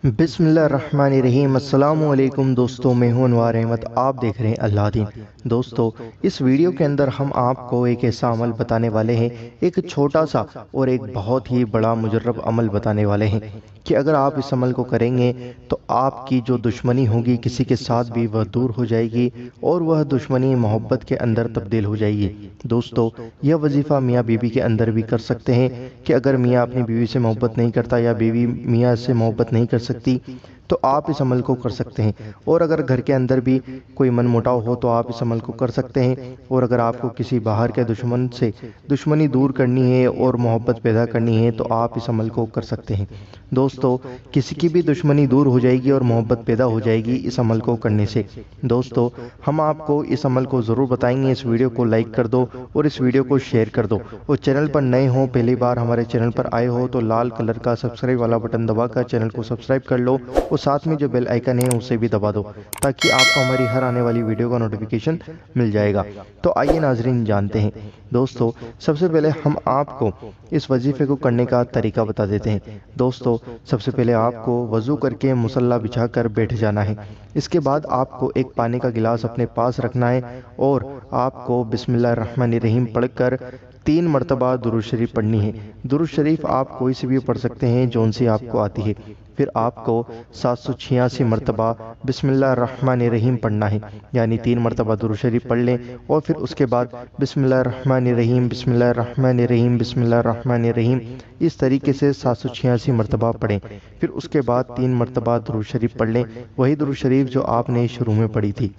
बिस्मिल्लाहिर्रहमानिर्रहीम। अस्सलामु अलैकुम दोस्तों, मैं हूं अनवार अहमद। आप देख रहे हैं अल्लाह दीन। दोस्तों, इस वीडियो के अंदर हम आपको एक ऐसा अमल बताने वाले हैं, एक छोटा सा और एक बहुत ही बड़ा मुजर्रब अमल बताने वाले हैं कि अगर आप इस अमल को करेंगे तो आपकी जो दुश्मनी होगी किसी के साथ भी वह दूर हो जाएगी और वह दुश्मनी मोहब्बत के अंदर तब्दील हो जाएगी। दोस्तों, यह वजीफ़ा मियाँ बीवी के अंदर भी कर सकते हैं कि अगर मियाँ अपनी बीवी से मोहब्बत नहीं करता या बीवी मियाँ से मोहब्बत नहीं कर सकती तो आप इस अमल को कर सकते हैं। और अगर घर के अंदर भी कोई मनमुटाव हो तो आप इस अमल को कर सकते हैं। और अगर आपको किसी बाहर के दुश्मन से दुश्मनी दूर करनी है और मोहब्बत पैदा करनी है तो आप इस अमल को कर सकते हैं। दोस्तों, किसी की भी दुश्मनी दूर हो जाएगी और मोहब्बत पैदा हो जाएगी इस अमल को करने से। दोस्तों, हम आपको इस अमल को ज़रूर बताएंगे। इस वीडियो को लाइक कर दो और इस वीडियो को शेयर कर दो। और चैनल पर नए हो, पहली बार हमारे चैनल पर आए हो तो लाल कलर का सब्सक्राइब वाला बटन दबाकर चैनल को सब्सक्राइब कर लो और साथ में जो बेल आइकन है उसे भी दबा दो ताकि आपको हमारी हर आने वाली वीडियो का नोटिफिकेशन मिल जाएगा। तो आइए नाजरीन, जानते हैं। दोस्तों, सबसे पहले हम आपको इस वजीफे को करने का तरीका बता देते हैं। दोस्तों, सबसे पहले आपको वज़ू करके मुसल्ला बिछाकर बैठ जाना है। इसके बाद आपको एक पानी का गिलास अपने पास रखना है और आपको बिस्मिल्लाहिर्रहमानिर्रहीम पढ़कर 3 मरतबा दुरूद शरीफ पढ़नी है। दुरूद शरीफ आप कोई सी भी पढ़ सकते हैं जौन सी आपको आती है। फिर आपको 786 मरतबा बिस्मिल्लाहिर्रहमानिर्रहीम पढ़ना है, यानी 3 मरतबा दुरूद शरीफ पढ़ लें और फिर उसके बाद बिस्मिल्लाहिर्रहमानिर्रहीम बिस्मिल्लाहिर्रहमानिर्रहीम बिस्मिल्लाहिर्रहमानिर्रहीम इस तरीके से 786 मरतबा पढ़ें। फिर उसके बाद 3 मरतबा दुरूद शरीफ पढ़ लें, वही दुरूद शरीफ जो आपने शुरू में पढ़ी थी।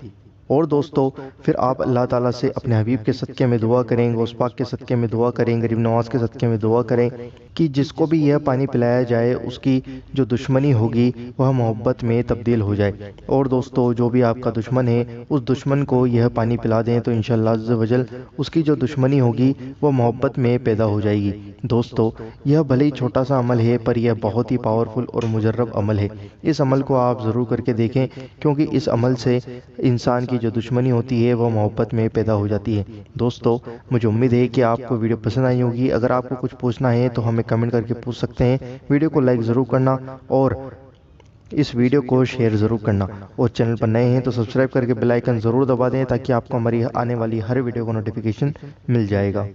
और दोस्तों, फिर आप अल्लाह ताला से अपने हबीब के सदक़े में दुआ करें, गौस पाक के सदक़े में दुआ करें, गरीब नवाज के सदक़े में दुआ करें कि जिसको भी यह पानी पिलाया जाए उसकी जो दुश्मनी होगी वह मोहब्बत में तब्दील हो जाए। और दोस्तों, जो भी आपका दुश्मन है उस दुश्मन को यह पानी पिला दें तो इंशाअल्लाह अज़्ज़ व जल उसकी जो दुश्मनी होगी वह मोहब्बत में पैदा हो जाएगी। दोस्तों, यह भले ही छोटा सा अमल है पर यह बहुत ही पावरफुल और मुजर्रब अमल है। इस अमल को आप ज़रूर करके देखें क्योंकि इस अमल से इंसान की जो दुश्मनी होती है वह मोहब्बत में पैदा हो जाती है। दोस्तों, मुझे उम्मीद है कि आपको वीडियो पसंद आई होगी। अगर आपको कुछ पूछना है तो हमें कमेंट करके पूछ सकते हैं। वीडियो को लाइक ज़रूर करना और इस वीडियो को शेयर ज़रूर करना। और चैनल पर नए हैं तो सब्सक्राइब करके बेल आइकन ज़रूर दबा दें ताकि आपको हमारी आने वाली हर वीडियो का नोटिफिकेशन मिल जाएगा।